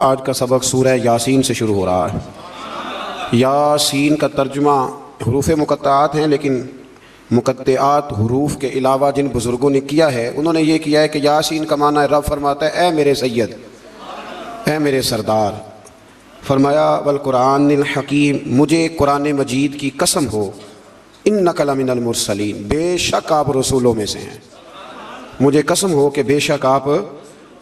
آج کا سبق سورہ یاسین سے شروع ہو رہا ہے۔ یاسین کا ترجمہ حروف مقطعات ہیں، لیکن مقطعات حروف کے علاوہ جن بزرگوں نے کیا ہے انہوں نے یہ کیا ہے کہ یاسین کا معنی رب فرماتا ہے اے میرے سید، اے میرے سردار۔ فرمایا والقرآن الحکیم، مجھے قرآن مجید کی قسم ہو، انک لمن المرسلین، بے شک آپ رسولوں میں سے ہیں۔ مجھے قسم ہو کہ بے شک آپ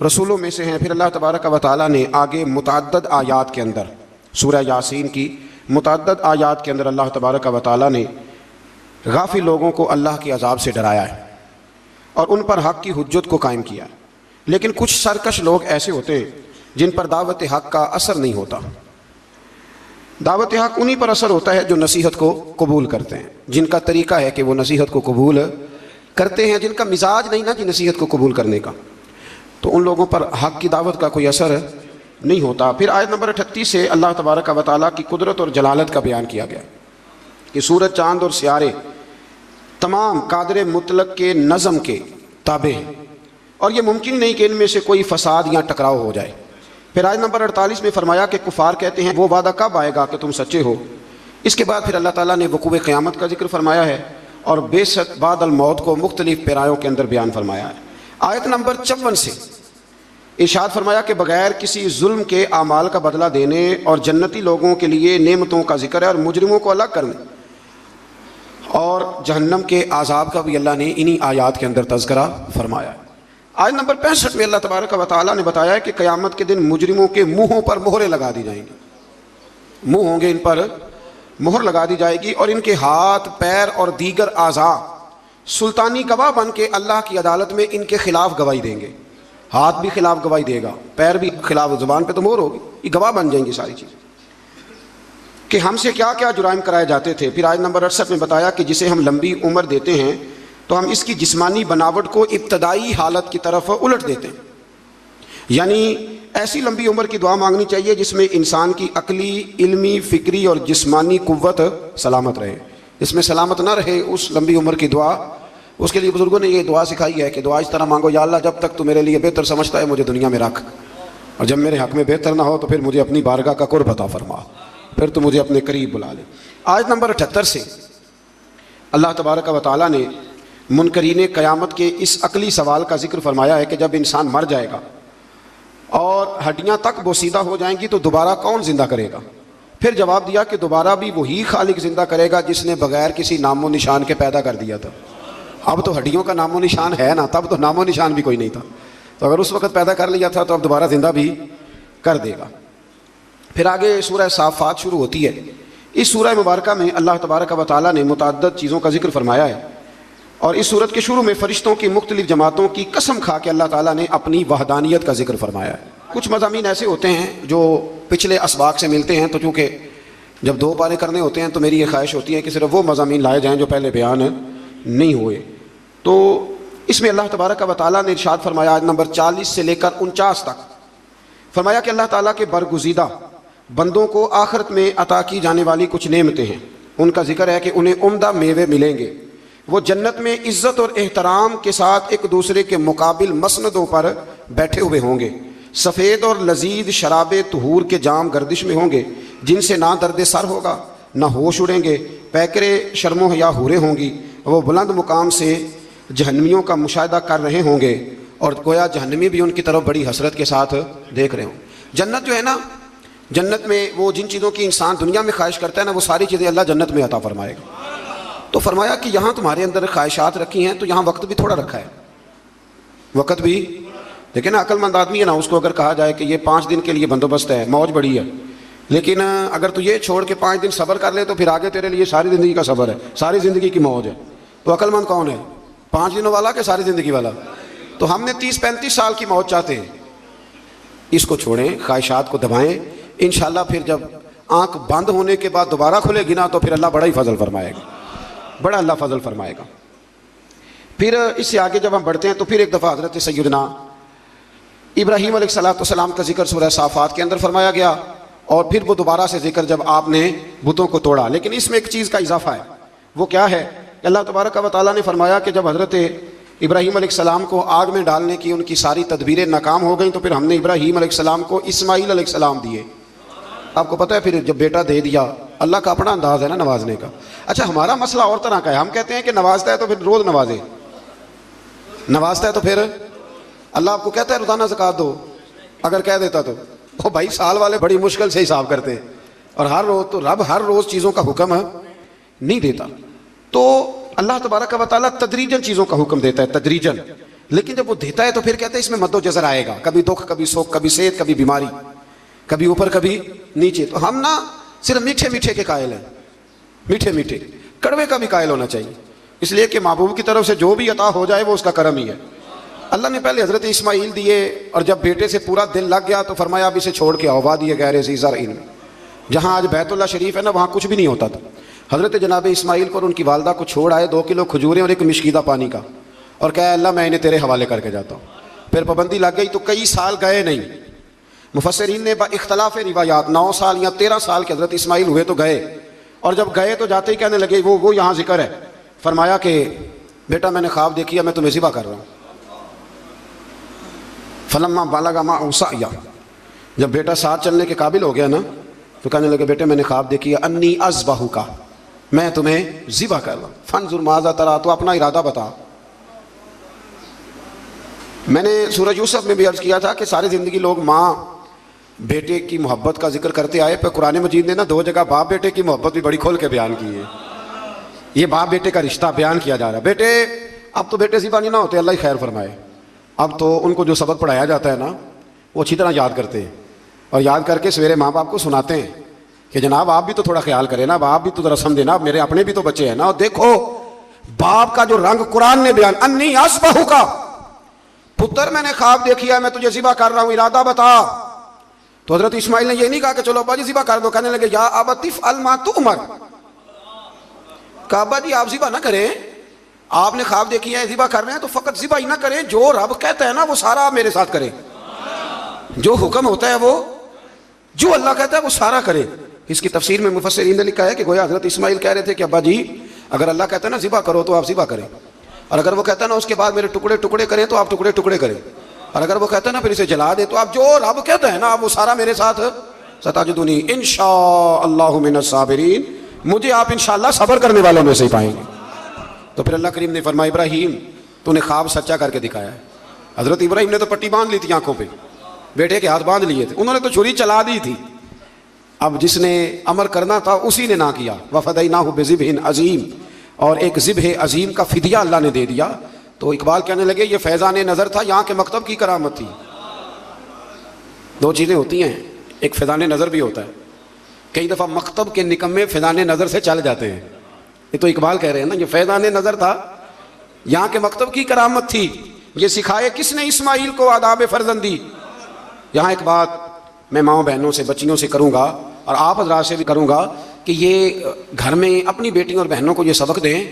رسولوں میں سے ہیں۔ پھر اللہ تبارک و تعالیٰ نے آگے متعدد آیات کے اندر، سورہ یاسین کی متعدد آیات کے اندر اللہ تبارک و تعالیٰ نے غافل لوگوں کو اللہ کے عذاب سے ڈرایا ہے اور ان پر حق کی حجت کو قائم کیا ہے۔ لیکن کچھ سرکش لوگ ایسے ہوتے ہیں جن پر دعوت حق کا اثر نہیں ہوتا۔ دعوت حق انہی پر اثر ہوتا ہے جو نصیحت کو قبول کرتے ہیں، جن کا طریقہ ہے کہ وہ نصیحت کو قبول کرتے ہیں، جن کا مزاج نہیں نا کہ نصیحت کو قبول کرنے کا، تو ان لوگوں پر حق کی دعوت کا کوئی اثر نہیں ہوتا۔ پھر آیت نمبر 38 سے اللہ تبارک و تعالیٰ کی قدرت اور جلالت کا بیان کیا گیا کہ سورج، چاند اور سیارے تمام قادر مطلق کے نظم کے تابع ہیں اور یہ ممکن نہیں کہ ان میں سے کوئی فساد یا ٹکراؤ ہو جائے۔ پھر آیت نمبر 48 میں فرمایا کہ کفار کہتے ہیں وہ وعدہ کب آئے گا کہ تم سچے ہو۔ اس کے بعد پھر اللہ تعالیٰ نے وقوع قیامت کا ذکر فرمایا ہے اور بعثت بعد الموت کو مختلف پیرایوں کے اندر بیان فرمایا ہے۔ آیت نمبر 54 سے ارشاد فرمایا کہ بغیر کسی ظلم کے اعمال کا بدلہ دینے اور جنتی لوگوں کے لیے نعمتوں کا ذکر ہے اور مجرموں کو الگ کرنے اور جہنم کے عذاب کا بھی اللہ نے انہی آیات کے اندر تذکرہ فرمایا ہے۔ آیت نمبر 65 میں اللہ تبارک و تعالیٰ نے بتایا ہے کہ قیامت کے دن مجرموں کے منہوں پر مہریں لگا دی جائیں گی، منہ ہوں گے ان پر مہر لگا دی جائے گی اور ان کے ہاتھ، پیر اور دیگر اعضاء سلطانی گواہ بن کے اللہ کی عدالت میں ان کے خلاف گواہی دیں گے۔ ہاتھ بھی خلاف گواہی دے گا، پیر بھی خلاف، زبان پہ تو مہر ہوگی، یہ گواہ بن جائیں گی ساری چیزیں کہ ہم سے کیا کیا جرائم کرائے جاتے تھے۔ پھر آیت نمبر 68 میں بتایا کہ جسے ہم لمبی عمر دیتے ہیں تو ہم اس کی جسمانی بناوٹ کو ابتدائی حالت کی طرف الٹ دیتے ہیں، یعنی ایسی لمبی عمر کی دعا مانگنی چاہیے جس میں انسان کی عقلی، علمی، فکری اور جسمانی قوت سلامت رہے۔ جس میں سلامت نہ رہے اس لمبی عمر کی دعا، اس کے لیے بزرگوں نے یہ دعا سکھائی ہے کہ دعا اس طرح مانگو، یا اللہ جب تک تو میرے لیے بہتر سمجھتا ہے مجھے دنیا میں رکھ، اور جب میرے حق میں بہتر نہ ہو تو پھر مجھے اپنی بارگاہ کا قرب عطا فرما، پھر تو مجھے اپنے قریب بلا لے۔ آیت نمبر 78 سے اللہ تبارک و تعالیٰ نے منکرین قیامت کے اس عقلی سوال کا ذکر فرمایا ہے کہ جب انسان مر جائے گا اور ہڈیاں تک بوسیدہ ہو جائیں گی تو دوبارہ کون زندہ کرے گا؟ پھر جواب دیا کہ دوبارہ بھی وہی خالق زندہ کرے گا جس نے بغیر کسی نام و نشان کے پیدا کر دیا تھا۔ اب تو ہڈیوں کا نام و نشان ہے نا، تب تو نام و نشان بھی کوئی نہیں تھا، تو اگر اس وقت پیدا کر لیا تھا تو اب دوبارہ زندہ بھی کر دے گا۔ پھر آگے سورہ صافات شروع ہوتی ہے۔ اس سورہ مبارکہ میں اللہ تبارک و تعالیٰ نے متعدد چیزوں کا ذکر فرمایا ہے اور اس سورت کے شروع میں فرشتوں کی مختلف جماعتوں کی قسم کھا کے اللہ تعالیٰ نے اپنی وحدانیت کا ذکر فرمایا ہے۔ کچھ مضامین ایسے ہوتے ہیں جو پچھلے اسباق سے ملتے ہیں، تو چونکہ جب 2 پارے کرنے ہوتے ہیں تو میری یہ خواہش ہوتی ہے کہ صرف وہ مضامین لائے جائیں جو پہلے بیان نہیں ہوئے۔ تو اس میں اللہ تبارک و تعالیٰ نے ارشاد فرمایا آیت نمبر 40 سے لے کر 49 تک، فرمایا کہ اللہ تعالیٰ کے برگزیدہ بندوں کو آخرت میں عطا کی جانے والی کچھ نعمتیں ہیں۔ ان کا ذکر ہے کہ انہیں عمدہ میوے ملیں گے، وہ جنت میں عزت اور احترام کے ساتھ ایک دوسرے کے مقابل مسندوں پر بیٹھے ہوئے ہوں گے، سفید اور لذیذ شراب طہور کے جام گردش میں ہوں گے جن سے نہ درد سر ہوگا نہ ہوش اڑیں گے، پیکرے شرم و حیا حوریں ہوں گی، وہ بلند مقام سے جہنمیوں کا مشاہدہ کر رہے ہوں گے اور گویا جہنمی بھی ان کی طرف بڑی حسرت کے ساتھ دیکھ رہے ہوں۔ جنت جو ہے نا، جنت میں وہ جن چیزوں کی انسان دنیا میں خواہش کرتا ہے نا، وہ ساری چیزیں اللہ جنت میں عطا فرمائے گا۔ تو فرمایا کہ یہاں تمہارے اندر خواہشات رکھی ہیں تو یہاں وقت بھی تھوڑا رکھا ہے، وقت بھی لیکن عقل مند آدمی ہے نا، اس کو اگر کہا جائے کہ یہ 5 دن کے لیے بندوبست ہے، موج بڑی ہے، لیکن اگر تو یہ چھوڑ کے 5 دن صبر کر لے تو پھر آگے تیرے لیے ساری زندگی کا صبر ہے، ساری زندگی کی موج ہے۔ تو عقل مند کون ہے، 5 دنوں والا کہ ساری زندگی والا؟ تو ہم نے 30-35 سال کی موج چاہتے ہیں۔ اس کو چھوڑیں، خواہشات کو دبائیں، انشاءاللہ پھر جب آنکھ بند ہونے کے بعد دوبارہ کھلے گی نا تو پھر اللہ بڑا ہی فضل فرمائے گا، بڑا اللہ فضل فرمائے گا۔ پھر اس سے آگے جب ہم بڑھتے ہیں تو پھر ایک دفعہ حضرت سیدنا ابراہیم علیہ السلام کا ذکر سورہ صافات کے اندر فرمایا گیا اور پھر وہ دوبارہ سے ذکر جب آپ نے بتوں کو توڑا۔ لیکن اس میں ایک چیز کا اضافہ ہے، وہ کیا ہے؟ اللہ تبارک و تعالیٰ نے فرمایا کہ جب حضرت ابراہیم علیہ السلام کو آگ میں ڈالنے کی ان کی ساری تدبیریں ناکام ہو گئیں، تو پھر ہم نے ابراہیم علیہ السلام کو اسماعیل علیہ السلام دیے۔ آپ کو پتہ ہے پھر جب بیٹا دے دیا، اللہ کا اپنا انداز ہے نا نوازنے کا۔ اچھا ہمارا مسئلہ اور طرح کا ہے، ہم کہتے ہیں کہ نوازتا ہے تو پھر روز نوازے، نوازتا ہے تو پھر اللہ آپ کو کہتا ہے روزانہ زکوٰۃ دو، اگر کہہ دیتا تو وہ بھائی سال والے بڑی مشکل سے حساب کرتے ہیں، اور ہر روز تو رب ہر روز چیزوں کا حکم نہیں دیتا۔ تو اللہ تبارک و تعالیٰ تدریجاً چیزوں کا حکم دیتا ہے، تدریجاً، لیکن جب وہ دیتا ہے تو پھر کہتے ہیں اس میں مد و جزر آئے گا، کبھی دکھ، کبھی سوکھ، کبھی صحت، کبھی بیماری، کبھی اوپر کبھی نیچے۔ تو ہم نا صرف میٹھے میٹھے کے قائل ہیں، میٹھے میٹھے، کڑوے کا بھی قائل ہونا چاہیے، اس لیے کہ محبوب کی طرف سے جو بھی عطا ہو جائے وہ اس کا کرم ہی ہے۔ اللہ نے پہلے حضرت اسماعیل دیے، اور جب بیٹے سے پورا دل لگ گیا تو فرمایا اب اسے چھوڑ کے آؤ وادی غیر ذی زرع، جہاں آج بیت اللہ شریف ہے نا وہاں کچھ بھی نہیں ہوتا تھا۔ حضرت جناب اسماعیل کو اور ان کی والدہ کو چھوڑ آئے 2 کلو کھجوریں اور ایک مشکیدہ پانی کا، اور کہا اللہ میں انہیں تیرے حوالے کر کے جاتا ہوں۔ پھر پابندی لگ گئی تو کئی سال گئے نہیں۔ مفسرین نے با اختلاف روایات 9 سال یا 13 سال کے حضرت اسماعیل ہوئے تو گئے، اور جب گئے تو جاتے ہی کہنے لگے وہ یہاں ذکر ہے، فرمایا کہ بیٹا میں نے خواب دیکھی ہے، میں تمہیں ذبح کر رہا ہوں۔ فلما بلغ معه السعي، جب بیٹا ساتھ چلنے کے قابل ہو گیا نا تو کہنے لگے بیٹے میں نے خواب دیکھی ہے، انی اذبحک، میں تمہیں ذبح کر رہا ہوں، فانظر ماذا تری، تو اپنا ارادہ بتا۔ میں نے سورہ یوسف میں بھی عرض کیا تھا کہ ساری زندگی لوگ ماں بیٹے کی محبت کا ذکر کرتے آئے، پھر قرآن مجید نے نا 2 جگہ باپ بیٹے کی محبت بھی بڑی کھول کے بیان کی ہے۔ یہ باپ بیٹے کا رشتہ بیان کیا جا رہا ہے۔ بیٹے اب تو بیٹے ذبح نہیں نہ ہوتے، اللہ ہی خیر فرمائے، اب تو ان کو جو سبق پڑھایا جاتا ہے نا وہ اچھی طرح یاد کرتے ہیں، اور یاد کر کے سویرے ماں باپ کو سناتے ہیں کہ جناب آپ بھی تو تھوڑا خیال کریں نا، آپ بھی تو ذرا سمجھیں نا، میرے اپنے بھی تو بچے ہیں نا۔ اور دیکھو باپ کا جو رنگ قرآن نے بیان، انی اذبحک، پتر میں نے خواب دیکھی ہے، میں تجھے ذبح کر رہا ہوں، ارادہ بتا۔ تو حضرت اسماعیل نے یہ نہیں کہا کہ چلو ابا جی ذبح کر دو، کہنے لگے یا ابت افعل ما تؤمر، کہا ابا جی آپ ذبح نہ کریں، آپ نے خواب دیکھی ہے ذبح کر رہے ہیں تو فقط ذبح ہی نہ کریں، جو رب کہتا ہے نا وہ سارا میرے ساتھ کریں، جو حکم ہوتا ہے وہ، جو اللہ کہتا ہے وہ سارا کرے۔ اس کی تفسیر میں مفسرین نے لکھا ہے کہ گویا حضرت اسماعیل کہہ رہے تھے کہ ابا جی اگر اللہ کہتا ہے نا ذبح کرو تو آپ ذبح کریں، اور اگر وہ کہتا ہے نا اس کے بعد میرے ٹکڑے ٹکڑے کریں تو آپ ٹکڑے ٹکڑے کریں، اور اگر وہ کہتا ہے نا پھر اسے جلا دے تو آپ جو رب کہتا ہے نا وہ سارا میرے ساتھ، ستجدونی انشاءاللہ من الصابرین، مجھے آپ انشاءاللہ صبر کرنے والوں میں سے ہی پائیں گے۔ تو پھر اللہ کریم نے فرمایا ابراہیم تو نے خواب سچا کر کے دکھایا ہے۔ حضرت ابراہیم نے تو پٹی باندھ لی تھی آنکھوں پہ، بیٹے کے ہاتھ باندھ لیے تھے، انہوں نے تو چھری چلا دی تھی، اب جس نے امر کرنا تھا اسی نے نہ کیا۔ وفدیناہ بذبح عظیم، اور ایک ذبح عظیم کا فدیہ اللہ نے دے دیا۔ تو اقبال کہنے لگے یہ فیضان نظر تھا، یہاں کے مکتب کی کرامت تھی۔ 2 چیزیں ہوتی ہیں، ایک فیضان نظر بھی ہوتا ہے، کئی دفعہ مکتب کے نکمے فیضان نظر سے چل جاتے ہیں، یہ تو اقبال کہہ رہے ہیں نا یہ فیضان نظر تھا، یہاں کے مکتب کی کرامت تھی۔ یہ سکھائے کس نے اسماعیل کو آداب فرزندی۔ یہاں ایک بات میں ماؤں بہنوں سے بچیوں سے کروں گا اور آپ حضرات سے بھی کروں گا کہ یہ گھر میں اپنی بیٹیوں اور بہنوں کو یہ سبق دیں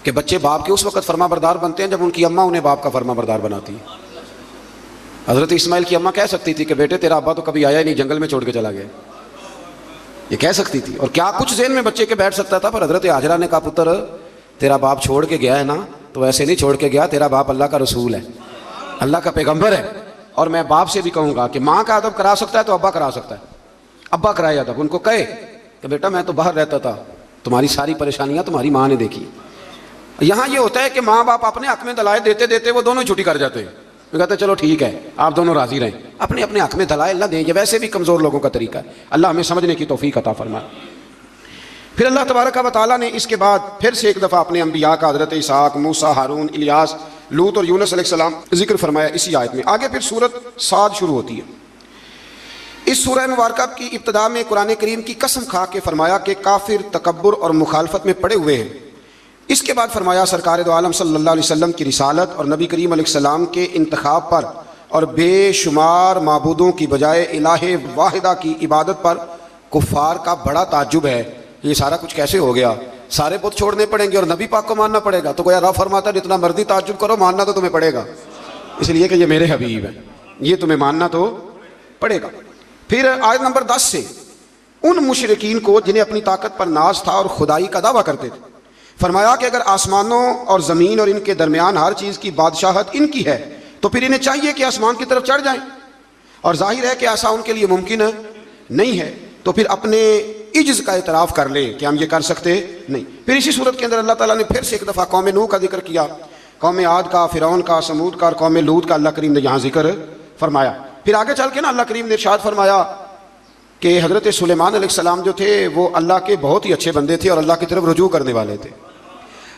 کہ بچے باپ کے اس وقت فرما بردار بنتے ہیں جب ان کی اماں انہیں باپ کا فرما بردار بناتی ہے۔ حضرت اسماعیل کی اماں کہہ سکتی تھی کہ بیٹے تیرا ابا تو کبھی آیا ہی نہیں، جنگل میں چھوڑ کے چلا گیا، یہ کہہ سکتی تھی، اور کیا کچھ ذہن میں بچے کے بیٹھ سکتا تھا، پر حضرت ہاجرہ نے کہا پتر تیرا باپ چھوڑ کے گیا ہے نا تو ایسے نہیں چھوڑ کے گیا، تیرا باپ اللہ کا رسول ہے، اللہ کا پیغمبر ہے، اور میں باپ سے بھی کہوں گا کہ ماں کا ادب کرا سکتا ہے تو ابا کرا سکتا ہے، ابا کرائے ادب، ان کو کہے کہ بیٹا میں تو باہر رہتا تھا، تمہاری ساری پریشانیاں تمہاری ماں نے دیکھی۔ یہاں یہ ہوتا ہے کہ ماں باپ اپنے حق میں دلائل دیتے دیتے وہ دونوں چھٹی کر جاتے ہیں، وہ کہتے ہیں چلو ٹھیک ہے آپ دونوں راضی رہیں، اپنے اپنے حق میں دلائل نہ دیں، یہ ویسے بھی کمزور لوگوں کا طریقہ ہے، اللہ ہمیں سمجھنے کی توفیق عطا فرمائے۔ پھر اللہ تبارک و تعالیٰ نے اس کے بعد پھر سے ایک دفعہ اپنے انبیاء کا حضرت اسحاق، موسیٰ، ہارون، الیاس، لوط اور یونس علیہ السلام ذکر فرمایا اسی آیت میں۔ آگے پھر سورۃ صاد شروع ہوتی ہے۔ اس سورہ مبارکہ کی ابتدا میں قرآن کریم کی قسم کھا کے فرمایا کہ کافر تکبر اور مخالفت میں پڑے ہوئے ہیں۔ اس کے بعد فرمایا سرکار دو عالم صلی اللہ علیہ وسلم کی رسالت اور نبی کریم علیہ السلام کے انتخاب پر اور بے شمار معبودوں کی بجائے الہ واحدہ کی عبادت پر کفار کا بڑا تعجب ہے، یہ سارا کچھ کیسے ہو گیا، سارے بت چھوڑنے پڑیں گے اور نبی پاک کو ماننا پڑے گا؟ تو گویا رب فرماتا ہے جتنا مرضی تعجب کرو ماننا تو تمہیں پڑے گا، اس لیے کہ یہ میرے حبیب ہیں، یہ تمہیں ماننا تو پڑے گا۔ پھر آیت نمبر 10 سے ان مشرکین کو جنہیں اپنی طاقت پر ناز تھا اور خدائی کا دعویٰ کرتے تھے، فرمایا کہ اگر آسمانوں اور زمین اور ان کے درمیان ہر چیز کی بادشاہت ان کی ہے تو پھر انہیں چاہیے کہ آسمان کی طرف چڑھ جائیں، اور ظاہر ہے کہ ایسا ان کے لیے ممکن نہیں ہے، تو پھر اپنے عجز کا اعتراف کر لیں کہ ہم یہ کر سکتے نہیں۔ پھر اسی صورت کے اندر اللہ تعالیٰ نے پھر سے ایک دفعہ قوم نوح کا ذکر کیا، قوم عاد کا، فرعون کا، سمود کا اور قوم لوط کا اللہ کریم نے یہاں ذکر فرمایا۔ پھر آگے چل کے نا اللہ کریم نے ارشاد فرمایا کہ حضرت سلیمان علیہ السلام جو تھے وہ اللہ کے بہت ہی اچھے بندے تھے اور اللہ کی طرف رجوع کرنے والے تھے۔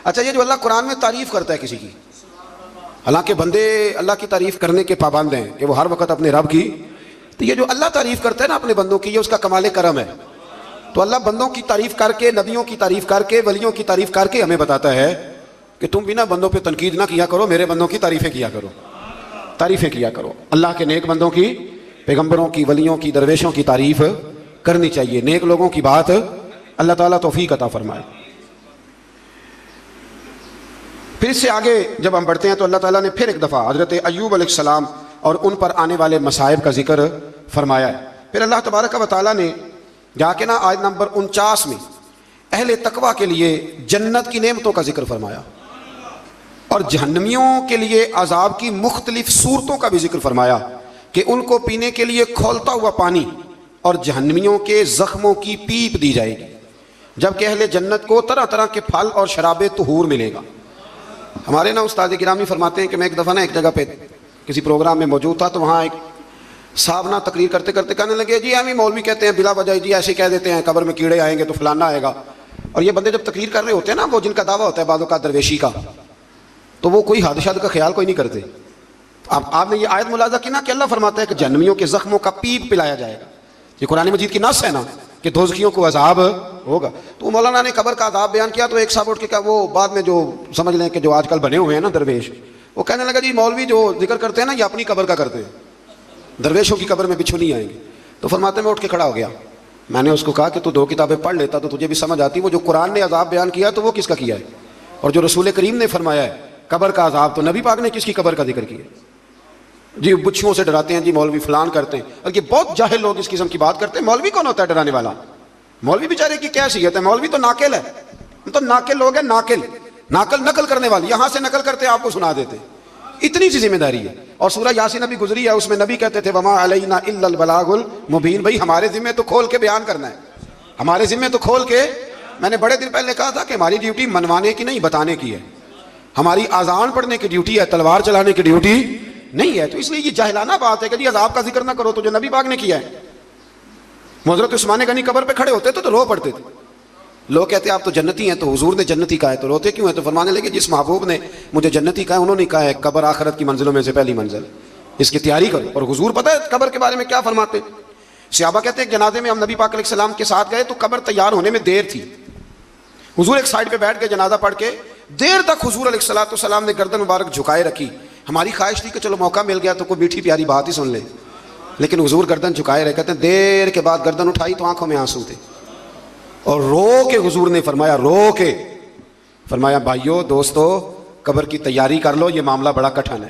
اچھا، یہ جو اللہ قرآن میں تعریف کرتا ہے کسی کی، حالانکہ بندے اللہ کی تعریف کرنے کے پابند ہیں کہ وہ ہر وقت اپنے رب کی، تو یہ جو اللہ تعریف کرتا ہے نا اپنے بندوں کی، یہ اس کا کمال کرم ہے۔ تو اللہ بندوں کی تعریف کر کے، نبیوں کی تعریف کر کے، ولیوں کی تعریف کر کے ہمیں بتاتا ہے کہ تم بنا بندوں پہ تنقید نہ کیا کرو، میرے بندوں کی تعریفیں کیا کرو، تعریفیں کیا کرو۔ اللہ کے نیک بندوں کی، پیغمبروں کی، ولیوں کی، درویشوں کی تعریف کرنی چاہیے، نیک لوگوں کی بات اللہ تعالیٰ توفیق عطا فرمائے۔ پھر اس سے آگے جب ہم بڑھتے ہیں تو اللہ تعالیٰ نے پھر ایک دفعہ حضرت ایوب علیہ السلام اور ان پر آنے والے مصائب کا ذکر فرمایا ہے۔ پھر اللہ تبارک و تعالیٰ نے جا کے نا آیت نمبر 49 میں اہل تقویٰ کے لیے جنت کی نعمتوں کا ذکر فرمایا اور جہنمیوں کے لیے عذاب کی مختلف صورتوں کا بھی ذکر فرمایا کہ ان کو پینے کے لیے کھولتا ہوا پانی اور جہنمیوں کے زخموں کی پیپ دی جائے گی، جبکہ اہل جنت کو طرح طرح کے پھل اور شراب طہور ملے گا۔ ہمارے نا استاد گرامی فرماتے ہیں کہ میں ایک دفعہ نا ایک جگہ پہ کسی پروگرام میں موجود تھا، تو وہاں ایک صاحب نا تقریر کرتے کرتے کہنے لگے جی ہم ہی مولوی کہتے ہیں بلا وجہ جی ایسے کہہ دیتے ہیں قبر میں کیڑے آئیں گے تو فلانا آئے گا۔ اور یہ بندے جب تقریر کر رہے ہوتے ہیں نا، وہ جن کا دعویٰ ہوتا ہے بعضوں کا درویشی کا، تو وہ کوئی حادثات کا خیال کوئی نہیں کرتے۔ اب آپ نے یہ آیت ملاحظہ کی نا کہ اللہ فرماتا ہے کہ جہنمیوں کے زخموں کا پیپ پلایا جائے گا، یہ قرآن مجید کی نص ہے نا کہ دوزخیوں کو عذاب ہوگا۔ تو مولانا نے قبر کا عذاب بیان کیا تو ایک صاحب اٹھ کے کہا، وہ بعد میں جو سمجھ لیں کہ جو آج کل بنے ہوئے ہیں نا درویش، وہ کہنے لگا جی مولوی جو ذکر کرتے ہیں نا یہ اپنی قبر کا کرتے ہیں، درویشوں کی قبر میں بچھو نہیں آئیں گے۔ تو فرماتے میں اٹھ کے کھڑا ہو گیا، میں نے اس کو کہا کہ تو 2 کتابیں پڑھ لیتا تو تجھے بھی سمجھ آتی، وہ جو قرآن نے عذاب بیان کیا تو وہ کس کا کیا ہے، اور جو رسول کریم نے فرمایا ہے قبر کا عذاب تو نبی پاک نے کس کی قبر کا ذکر کیا۔ جی بچھوؤں سے ڈراتے ہیں، جی مولوی فلان کرتے ہیں، اور یہ بہت جاہل لوگ اس قسم کی بات کرتے ہیں۔ مولوی کون ہوتا ہے ڈرانے والا؟ مولوی بیچارے کی کیا حیثیت ہے؟ مولوی تو ناقل ہے، تو ناقل لوگ ہیں، ناقل نقل کرنے والی، یہاں سے نقل کرتے آپ کو سنا دیتے، اتنی سی ذمہ داری ہے۔ اور سورہ یاسین ابھی گزری ہے، اس میں نبی کہتے تھے وما علینا الا البلاغ المبین، بھائی ہمارے ذمہ تو کھول کے بیان کرنا ہے، ہمارے ذمہ تو کھول کے۔ میں نے بڑے دن پہلے کہا تھا کہ ہماری ڈیوٹی منوانے کی نہیں بتانے کی ہے، ہماری اذان پڑھنے کی ڈیوٹی ہے، تلوار چلانے کی ڈیوٹی نہیں ہے۔ تو اس لیے یہ جاہلانہ بات ہے کہ جی عذاب کا ذکر نہ کرو تو جو نبی پاک نے کیا ہے۔ حضرت عثمان غنی قبر پہ کھڑے ہوتے تو رو پڑتے تھے، لوگ کہتے آپ تو جنتی ہیں، تو حضور نے جنتی کہا ہے تو روتے کیوں ہیں؟ تو فرمانے لگے جس محبوب نے مجھے جنتی کہا ہے انہوں نے کہا ہے قبر آخرت کی منزلوں میں سے پہلی منزل، اس کی تیاری کرو۔ اور حضور پتہ ہے قبر کے بارے میں کیا فرماتے؟ صحابہ کہتے ہیں جنازے میں ہم نبی پاک علیہ السلام کے ساتھ گئے تو قبر تیار ہونے میں دیر تھی، حضور ایک سائڈ پہ بیٹھ کے جنازہ پڑھ کے دیر تک حضور علیہ السلام نے گردن مبارک جھکائے رکھی۔ ہماری خواہش تھی کہ چلو موقع مل گیا تو کوئی میٹھی پیاری بات ہی سن لیں، لیکن حضور گردن جھکائے رہے، کہتے ہیں دیر کے بعد گردن اٹھائی تو آنکھوں میں آنسو تھے، اور رو کے حضور نے فرمایا، رو کے فرمایا بھائیو دوستو قبر کی تیاری کر لو، یہ معاملہ بڑا کٹھن ہے۔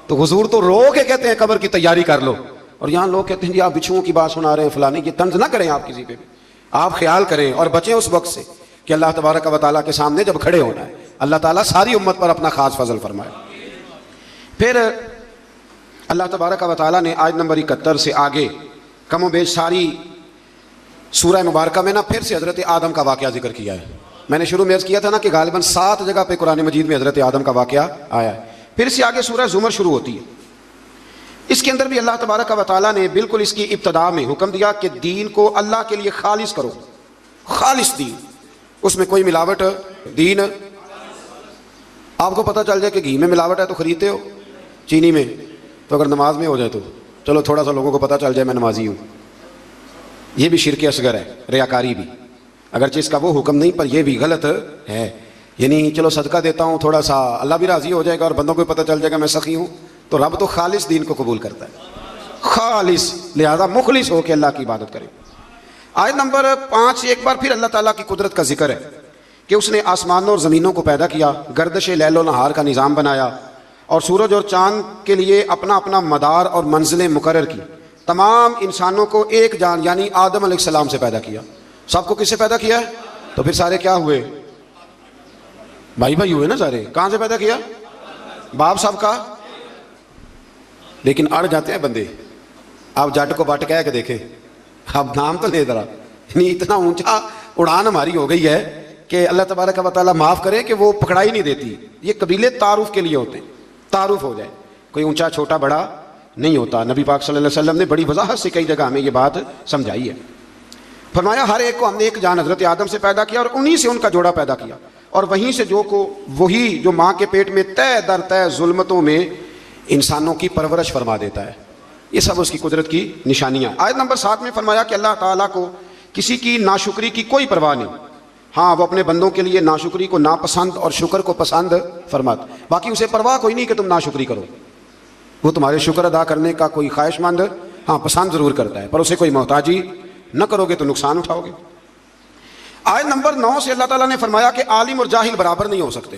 تو حضور تو رو کے کہتے ہیں قبر کی تیاری کر لو، اور یہاں لوگ کہتے ہیں جی آپ بچھوؤں کی بات سنا رہے ہیں فلانی، یہ طنز نہ کریں آپ کسی پہ بھی، آپ خیال کریں اور بچیں اس وقت سے کہ اللہ تبارک و تعالیٰ کے سامنے جب کھڑے ہونا ہے، اللہ تعالیٰ ساری امت پر اپنا خاص فضل فرمائے۔ پھر اللہ تبارک و تعالیٰ نے آیت نمبر 71 سے آگے کم و بیش ساری سورہ مبارکہ میں نا پھر سے حضرت آدم کا واقعہ ذکر کیا ہے۔ میں نے شروع میں عرض کیا تھا نا کہ غالباً 7 جگہ پہ قرآن مجید میں حضرت آدم کا واقعہ آیا ہے۔ پھر سے آگے سورہ زمر شروع ہوتی ہے، اس کے اندر بھی اللہ تبارک و تعالیٰ نے بالکل اس کی ابتدا میں حکم دیا کہ دین کو اللہ کے لیے خالص کرو، خالص دین، اس میں کوئی ملاوٹ دین۔ آپ کو پتہ چل جائے کہ گھی میں ملاوٹ ہے تو خریدتے ہو، چینی میں، تو اگر نماز میں ہو جائے تو چلو تھوڑا سا لوگوں کو پتہ چل جائے میں نمازی ہوں، یہ بھی شرک اصغر ہے، ریاکاری بھی، اگرچہ اس کا وہ حکم نہیں پر یہ بھی غلط ہے۔ یعنی چلو صدقہ دیتا ہوں تھوڑا سا، اللہ بھی راضی ہو جائے گا اور بندوں کو پتہ چل جائے گا میں سخی ہوں، تو رب تو خالص دین کو قبول کرتا ہے، خالص، لہذا مخلص ہو کے اللہ کی عبادت کریں۔ آیت نمبر 5 ایک بار پھر اللہ تعالیٰ کی قدرت کا ذکر ہے کہ اس نے آسمانوں اور زمینوں کو پیدا کیا، گردش لیل و نہار کا نظام بنایا، اور سورج اور چاند کے لیے اپنا اپنا مدار اور منزلیں مقرر کی۔ تمام انسانوں کو ایک جان یعنی آدم علیہ السلام سے پیدا کیا۔ سب کو کس سے پیدا کیا ہے؟ تو پھر سارے کیا ہوئے؟ بھائی بھائی ہوئے نا سارے. کہاں سے پیدا کیا؟ باپ صاحب کا. لیکن اڑ جاتے ہیں بندے. آپ جٹ کو بٹ کہہ کے دیکھیں, آپ نام تو لے ذرا. یعنی اتنا اونچا اڑان ہماری ہو گئی ہے کہ اللہ تبارک و تعالیٰ معاف کرے کہ وہ پکڑائی نہیں دیتی. یہ قبیلے تعارف کے لیے ہوتے ہیں, تعارف ہو جائے, کوئی اونچا چھوٹا بڑا نہیں ہوتا. نبی پاک صلی اللہ علیہ وسلم نے بڑی وضاحت سے کئی جگہ ہمیں یہ بات سمجھائی ہے. فرمایا ہر ایک کو ہم نے ایک جان حضرت آدم سے پیدا کیا اور انہی سے ان کا جوڑا پیدا کیا, اور وہیں سے وہی جو ماں کے پیٹ میں تہ در تہ ظلمتوں میں انسانوں کی پرورش فرما دیتا ہے. یہ سب اس کی قدرت کی نشانیاں. آیت نمبر 7 میں فرمایا کہ اللہ تعالیٰ کو کسی کی ناشکری کی کوئی پرواہ نہیں. ہاں وہ اپنے بندوں کے لیے ناشکری کو ناپسند اور شکر کو پسند فرماتا. باقی اسے پرواہ کوئی نہیں کہ تم ناشکری کرو. وہ تمہارے شکر ادا کرنے کا کوئی خواہش مند ہاں پسند ضرور کرتا ہے, پر اسے کوئی محتاجی نہ کرو گے تو نقصان اٹھاؤ گے. آیت نمبر 9 سے اللہ تعالیٰ نے فرمایا کہ عالم اور جاہل برابر نہیں ہو سکتے.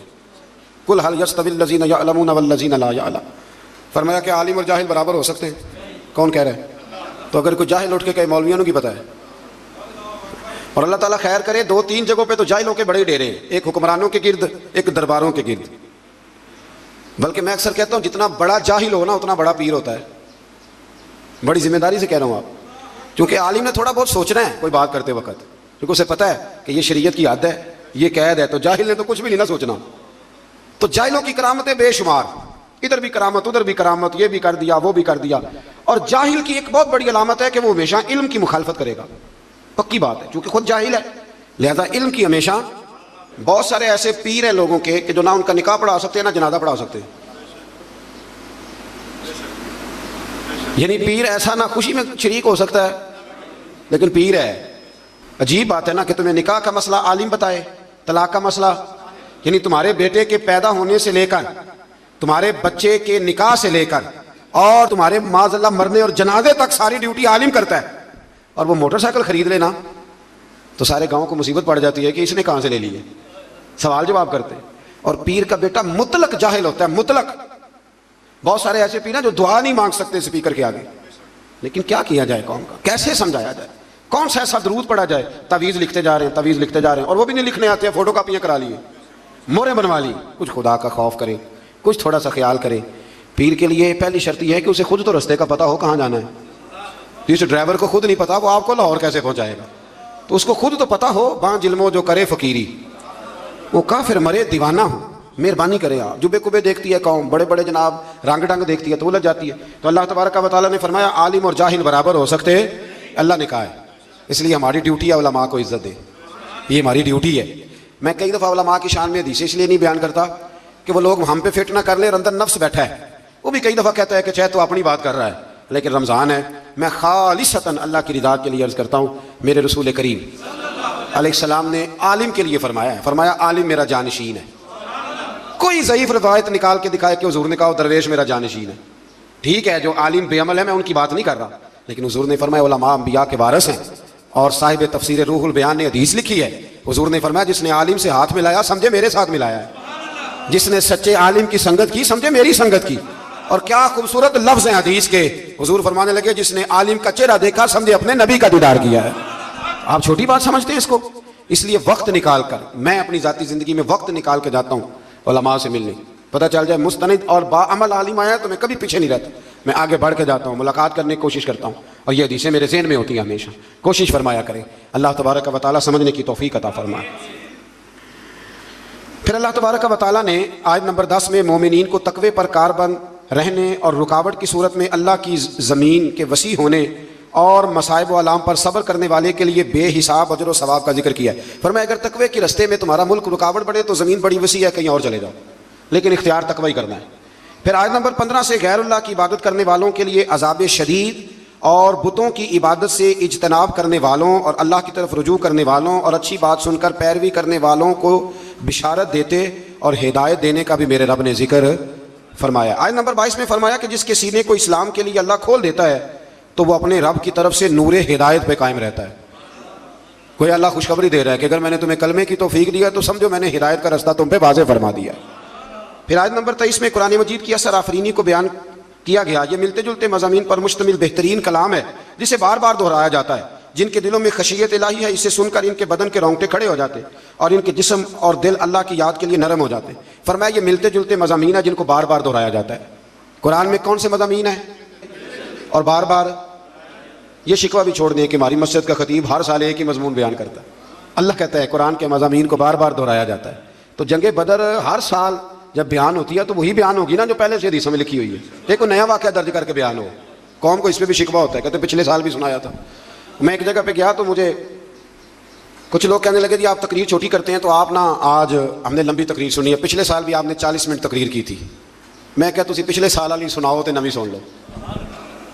قل هل يستوي الذين يعلمون والذين لا يعلمون. فرمایا کہ عالم اور جاہل برابر ہو سکتے ہیں. کون کہہ رہے ہیں؟ تو اگر کوئی جاہل اٹھ کے کہے مولویوں کی پتہ ہے, اور اللہ تعالیٰ خیر کرے 2-3 جگہوں پہ تو جاہلوں کے بڑے ڈیرے ہیں, ایک حکمرانوں کے گرد, ایک درباروں کے گرد. بلکہ میں اکثر کہتا ہوں جتنا بڑا جاہل ہو نا اتنا بڑا پیر ہوتا ہے. بڑی ذمہ داری سے کہہ رہا ہوں آپ, کیونکہ عالم نے تھوڑا بہت سوچنا ہے کوئی بات کرتے وقت, کیونکہ اسے پتہ ہے کہ یہ شریعت کی حد ہے, یہ قید ہے. تو جاہل نے تو کچھ بھی نہیں نہ سوچنا. تو جاہلوں کی کرامتیں بے شمار, ادھر بھی کرامت ادھر بھی کرامت, یہ بھی کر دیا وہ بھی کر دیا. اور جاہل کی ایک بہت بڑی علامت ہے کہ وہ ہمیشہ علم کی مخالفت کرے گا. پکی بات ہے, چونکہ خود جاہل ہے لہذا علم کی ہمیشہ. بہت سارے ایسے پیر ہیں لوگوں کے کہ جو نہ ان کا نکاح پڑھا سکتے ہیں نہ جنازہ پڑھا سکتے ہیں. یعنی پیر ایسا نہ خوشی میں شریک ہو سکتا ہے لیکن پیر ہے. عجیب بات ہے نا کہ تمہیں نکاح کا مسئلہ عالم بتائے, طلاق کا مسئلہ, یعنی تمہارے بیٹے کے پیدا ہونے سے لے کر تمہارے بچے کے نکاح سے لے کر اور تمہارے معاذ اللہ مرنے اور جنازے تک ساری ڈیوٹی عالم کرتا ہے. اور وہ موٹر سائیکل خرید لینا تو سارے گاؤں کو مصیبت پڑ جاتی ہے کہ اس نے کہاں سے لے لی ہے, سوال جواب کرتے. اور پیر کا بیٹا مطلق جاہل ہوتا ہے, مطلق. بہت سارے ایسے پیر ہیں جو دعا نہیں مانگ سکتے اسپیکر کے آگے, لیکن کیا کیا جائے قوم کا, کیسے سمجھایا جائے, کون سا ایسا درود پڑھا جائے. تعویذ لکھتے جا رہے ہیں, تعویذ لکھتے جا رہے ہیں, اور وہ بھی نہیں لکھنے آتے ہیں, فوٹو کاپیاں کرا لیے, مورے بنوا لی. کچھ خدا کا خوف کریں, کچھ تھوڑا سا خیال کریں. پیر کے لیے پہلی شرط یہ ہے کہ اسے خود تو رستے کا پتہ ہو کہاں جانا ہے. جس ڈرائیور کو خود نہیں پتا وہ آپ کو لاہور کیسے پہنچائے گا. تو اس کو خود تو پتہ ہو. باں جلمو جو کرے فقیری وہ کافر مرے دیوانہ ہو. مہربانی کرے آپ. جبے کبے دیکھتی ہے قوم, بڑے بڑے جناب رنگ ڈنگ دیکھتی ہے تو الجھ جاتی ہے. تو اللہ تبارک و تعالیٰ نے فرمایا عالم اور جاہل برابر ہو سکتے ہیں, اللہ نے کہا ہے. اس لیے ہماری ڈیوٹی ہے علماء کو عزت دے, یہ ہماری ڈیوٹی ہے. میں کئی دفعہ علماء کی شان میں حدیثیں اس لیے نہیں بیان کرتا کہ وہ لوگ ہم پہ فٹ نہ کر لیں, اور اندر نفس بیٹھا ہے. وہ بھی کئی دفعہ کہتا ہے کہ چاہے تو اپنی بات کر رہا ہے, لیکن رمضان ہے. میں خالصتاً اللہ کی رضا کے لیے عرض کرتا ہوں. میرے رسول کریم علیہ السلام نے عالم کے لیے فرمایا ہے, فرمایا عالم میرا جانشین ہے. کوئی ضعیف روایت نکال کے دکھائے کہ حضور نے کہا درویش میرا جانشین ہے. ٹھیک ہے جو عالم بے عمل ہے میں ان کی بات نہیں کر رہا, لیکن حضور نے فرمایا علماء انبیاء کے وارث ہیں. اور صاحب تفسیر روح البیان نے حدیث لکھی ہے, حضور نے فرمایا جس نے عالم سے ہاتھ ملایا سمجھے میرے ساتھ ملایا ہے, جس نے سچے عالم کی سنگت کی سمجھے میری سنگت کی. اور کیا خوبصورت لفظ ہیں حدیث کے. حضور فرمانے لگے جس نے عالم کا چہرہ دیکھا سمجھے اپنے نبی کا دیدار کیا ہے. آپ چھوٹی بات سمجھتے ہیں اس کو. اس لیے وقت نکال کر, میں اپنی ذاتی زندگی میں وقت نکال کے جاتا ہوں علماء سے ملنے. پتہ چل جائے مستند اور باعمل عالم آیا تو میں کبھی پیچھے نہیں رہتا, میں آگے بڑھ کے جاتا ہوں, ملاقات کرنے کی کوشش کرتا ہوں. اور یہ حدیثیں میرے ذہن میں ہوتی ہیں ہمیشہ. کوشش فرمایا کریں, اللہ تبارک و تعالیٰ سمجھنے کی توفیق عطا فرمائے. پھر اللہ تبارک و تعالیٰ نے آیت نمبر 10 میں مومنین کو تقوی پر کاربند رہنے اور رکاوٹ کی صورت میں اللہ کی زمین کے وسیع ہونے اور مصائب و آلام پر صبر کرنے والے کے لیے بے حساب اجر و ثواب کا ذکر کیا ہے. فرمایا اگر تقوی کے رستے میں تمہارا ملک رکاوٹ بڑھے تو زمین بڑی وسیع ہے, کہیں اور چلے جاؤ, لیکن اختیار تقوی کرنا ہے. پھر آیت نمبر 15 سے غیر اللہ کی عبادت کرنے والوں کے لیے عذاب شدید اور بتوں کی عبادت سے اجتناب کرنے والوں اور اللہ کی طرف رجوع کرنے والوں اور اچھی بات سن کر پیروی کرنے والوں کو بشارت دیتے اور ہدایت دینے کا بھی میرے رب نے ذکر فرمایا. آیت نمبر 22 میں فرمایا کہ جس کے سینے کو اسلام کے لیے اللہ کھول دیتا ہے تو وہ اپنے رب کی طرف سے نور ہدایت پہ قائم رہتا ہے. کوئی اللہ خوشخبری دے رہا ہے کہ اگر میں نے تمہیں کلمے کی توفیق دیا تو سمجھو میں نے ہدایت کا رستہ تم پہ واضح فرما دیا. پھر آیت نمبر 23 میں قرآن مجید کی اثر آفرینی کو بیان کیا گیا. یہ ملتے جلتے مضامین پر مشتمل بہترین کلام ہے جسے بار بار دہرایا جاتا ہے. جن کے دلوں میں خشیت الہی ہے، اسے سن کر ان کے بدن کے رونگٹے کھڑے ہو جاتے اور ان کے جسم اور دل اللہ کی یاد کے لیے نرم ہو جاتے. فرمایا یہ ملتے جلتے مضامین ہیں جن کو بار بار دہرایا جاتا ہے. قرآن میں کون سے مضامین ہیں اور بار بار؟ یہ شکوہ بھی چھوڑ دیں کہ ہماری مسجد کا خطیب ہر سال ایک ہی مضمون بیان کرتا ہے. اللہ کہتا ہے قرآن کے مضامین کو بار بار دہرایا جاتا ہے. تو جنگ بدر ہر سال جب بیان ہوتی ہے تو وہی بیان ہوگی نا جو پہلے سے حدیثوں میں لکھی ہوئی ہے. دیکھو نیا واقعہ درج کر کے بیان ہو. قوم کو اس پہ بھی شکوہ ہوتا ہے، کہتے پچھلے سال بھی سنایا تھا. میں ایک جگہ پہ گیا تو مجھے کچھ لوگ کہنے لگے جی آپ تقریر چھوٹی کرتے ہیں تو آپ نا آج ہم نے لمبی تقریر سنی ہے، پچھلے سال بھی آپ نے 40 منٹ تقریر کی تھی. میں کہا تسی پچھلے سال والی سناؤ تو نویں سن لو.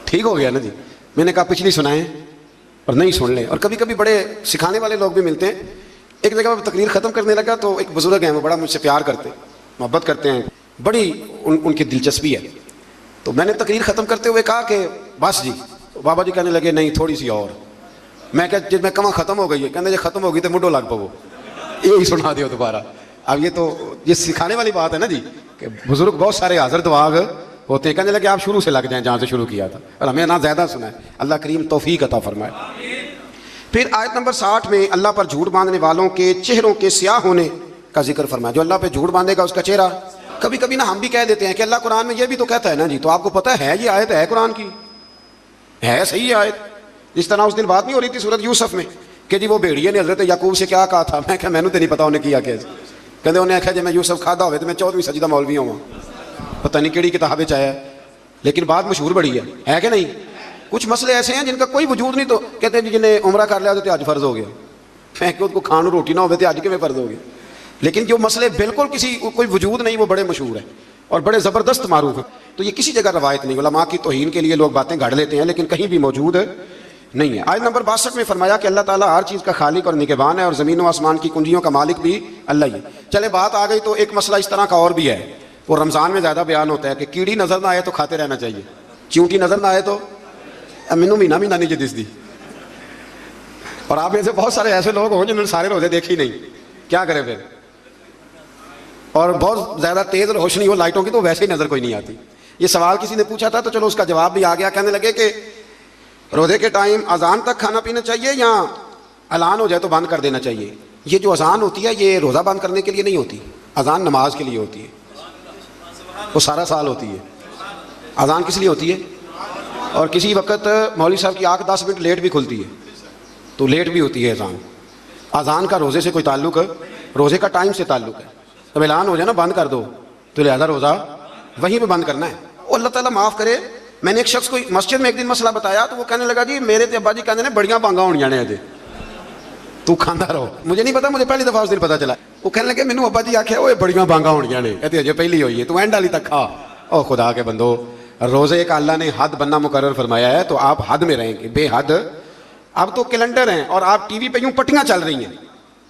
ٹھیک ہو گیا نا جی. میں نے کہا پچھلی سنائیں اور نہیں سن لیں. اور کبھی کبھی بڑے سکھانے والے لوگ بھی ملتے ہیں. ایک جگہ میں تقریر ختم کرنے لگا تو ایک بزرگ ہیں، وہ بڑا مجھ سے پیار کرتے ہیں، محبت کرتے ہیں، بڑی ان کی دلچسپی ہے. تو میں نے تقریر ختم کرتے ہوئے کہا کہ بس جی. بابا جی کہنے لگے نہیں تھوڑی سی اور. میں کہا جب میں کہاں ختم ہو گئی ہے، کہنے جی ختم ہوگی تو مڈو لگ پو یہی سنا دیو دوبارہ. اب یہ سکھانے والی بات ہے نا جی کہ بزرگ بہت سارے حاضر دماغ ہوتے ہیں. کہنے لگے آپ شروع سے لگ جائیں جہاں سے شروع کیا تھا، اور ہمیں نہ زیادہ سنا ہے. اللہ کریم توفیق عطا فرمائے. پھر آیت نمبر 60 میں اللہ پر جھوٹ باندھنے والوں کے چہروں کے سیاہ ہونے کا ذکر فرمایا. جو اللہ پہ جھوٹ باندھے گا اس کا چہرہ، کبھی کبھی نا ہم بھی کہہ دیتے ہیں کہ اللہ قرآن میں یہ بھی تو کہتا ہے نا جی. تو آپ کو پتہ ہے یہ آیت ہے قرآن کی، ہے صحیح آیت. جس طرح اس دن بات نہیں ہو رہی تھی سورۃ یوسف میں کہ جی وہ بھیڑیے نے حضرت یعقوب سے کیا کہا تھا. میں کہا میں نے تو نہیں پتا انہیں کیا کہتے انہیں آخیا جی میں یوسف کھادا ہوئے تو میں 14ویں سجدہ مولوی ہوں. پتہ نہیں کیڑی کتاب چاہیا، لیکن بات مشہور بڑی ہے کہ نہیں. کچھ مسئلے ایسے ہیں جن کا کوئی وجود نہیں تو کہتے ہیں جنہیں عمرہ کر لیا تو آج فرض ہو گیا. میں کہ اس کو کھانو روٹی نہ ہوئے تو آج کے میں فرض ہو گیا. لیکن جو مسئلے بالکل کسی کوئی وجود نہیں وہ بڑے مشہور ہیں اور بڑے زبردست معروف ہیں. تو یہ کسی جگہ روایت نہیں. علماء کی توہین کے لیے لوگ باتیں گھڑ لیتے ہیں لیکن کہیں بھی موجود نہیں ہے. آیت نمبر 62 میں فرمایا کہ اللہ تعالیٰ ہر چیز کا خالق اور نگہبان ہے اور زمین و آسمان کی کنجیوں کا مالک بھی اللہ ہی ہے. چلے بات آ گئی تو ایک مسئلہ اس طرح کا اور بھی ہے، وہ رمضان میں زیادہ بیان ہوتا ہے کہ کیڑی نظر نہ آئے تو کھاتے رہنا چاہیے، چیونٹی نظر نہ آئے تو مینو مہینہ نہیں جی دس دی. اور آپ میں سے بہت سارے ایسے لوگ ہوں جنہوں نے سارے روزے دیکھے ہی نہیں، کیا کریں پھر. اور بہت زیادہ تیز روشنی ہو لائٹوں کی تو ویسے ہی نظر کوئی نہیں آتی. یہ سوال کسی نے پوچھا تھا تو چلو اس کا جواب بھی آ گیا. کہنے لگے کہ روزے کے ٹائم اذان تک کھانا پینا چاہیے یا اعلان ہو جائے تو بند کر دینا چاہیے. یہ جو اذان ہوتی ہے یہ روزہ بند کرنے کے لیے نہیں ہوتی، اذان نماز کے لیے ہوتی ہے، وہ سارا سال ہوتی ہے. اذان کس لیے ہوتی ہے؟ اور کسی وقت مولوی صاحب کی آنکھ 10 منٹ لیٹ بھی کھلتی ہے تو لیٹ بھی ہوتی ہے اذان. اذان کا روزے سے کوئی تعلق ہے؟ روزے کا ٹائم سے تعلق ہے. اب اعلان ہو جائے نا بند کر دو تو لہذا روزہ وہیں پہ بند کرنا ہے. اور اللہ تعالیٰ معاف کرے، میں نے ایک شخص کو مسجد میں ایک دن مسئلہ بتایا تو وہ کہنے لگا جی میرے تے ابا جی کہنے نے بڑیاں بانگاں ہونیاں نے اجے تو کھانا رہو. مجھے نہیں پتا، مجھے پہلی دفعہ اس دن پتا چلا. وہ کہنے لگے مینوں ابا جی آکھیا اوے بڑیاں بانگاں ہونیاں نے اتے اجے پہلی ہوئی ہے تو اینڈ والی تک کھا. او خدا کے بندو، روزے کا اللہ نے حد بننا مقرر فرمایا ہے تو آپ حد میں رہیں گے. بے حد اب تو کیلنڈر ہیں اور آپ ٹی وی پہ یوں پٹیاں چل رہی ہیں،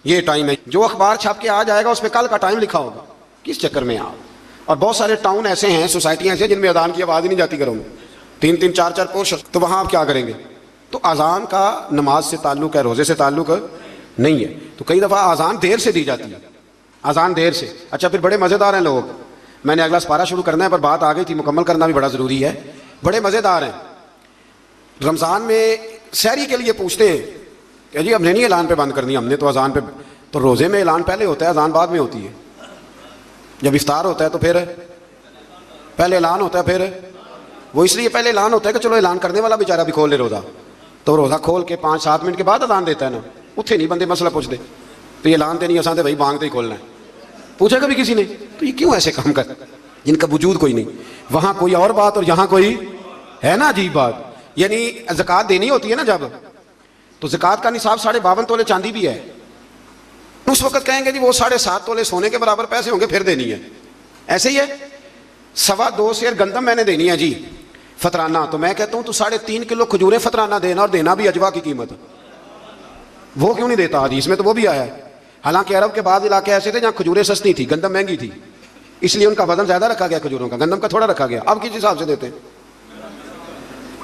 یہ ٹائم ہے، جو اخبار چھپ کے آ جائے گا اس پہ کل کا ٹائم لکھا ہوگا. کس چکر میں آپ. اور بہت سارے ٹاؤن ایسے ہیں، سوسائٹیاں ایسے ہیں جن میں اذان کی آواز ہی نہیں جاتی گھروں میں، 3-3 4-4 پورش، تو وہاں آپ کیا کریں گے. تو اذان کا نماز سے تعلق ہے، روزے سے تعلق نہیں ہے. تو کئی دفعہ اذان دیر سے دی جاتی ہے، اذان دیر سے. اچھا پھر بڑے مزیدار ہیں لوگ. میں نے اگلا سپارہ شروع کرنا ہے پر بات آ گئی تھی، مکمل کرنا بھی بڑا ضروری ہے. بڑے مزیدار ہیں، رمضان میں سحری کے لیے پوچھتے ہیں کہ جی ہم نے نہیں اعلان پہ بند کرنی، ہم نے تو اذان پہ. تو روزے میں اعلان پہلے ہوتا ہے، اذان بعد میں ہوتی ہے. جب افطار ہوتا ہے تو پھر پہلے اعلان ہوتا ہے، پھر وہ اس لیے پہلے اعلان ہوتا ہے کہ چلو اعلان کرنے والا بیچارہ بھی کھول لے روزہ. تو روزہ کھول کے 5-7 منٹ کے بعد اذان دیتا ہے نا، اتنے نہیں بندے مسئلہ پوچھتے تو یہ اعلان تے نہیں آسان تھے بھائی بانگ تے ہی کھولنا ہے. پوچھا کبھی کسی نے تو یہ کیوں ایسے کام کرتے جن کا وجود کوئی نہیں. وہاں کوئی اور بات اور یہاں کوئی ہے نا عجیب بات. یعنی زکوٰۃ دینی ہوتی ہے نا جب، تو زکوٰۃ کا نصاب 52.5 تولے چاندی بھی ہے. اس وقت کہیں گے جی وہ 7.5 تولے سونے کے برابر پیسے ہوں گے پھر دینی ہے. ایسے ہی ہے 2.25 سیر گندم میں نے دینی ہے جی فطرانہ. تو میں کہتا ہوں تو 3.5 کلو کھجوریں فطرانہ دینا، اور دینا بھی اجوا کی قیمت. وہ کیوں نہیں دیتا حدیث میں تو وہ بھی آیا ہے. حالانکہ عرب کے بعض علاقے ایسے تھے جہاں کھجوریں سستی تھی، گندم مہنگی تھی، اس لیے ان کا وزن زیادہ رکھا گیا کھجوروں کا، گندم کا تھوڑا رکھا گیا. اب کس حساب سے دیتے ہیں؟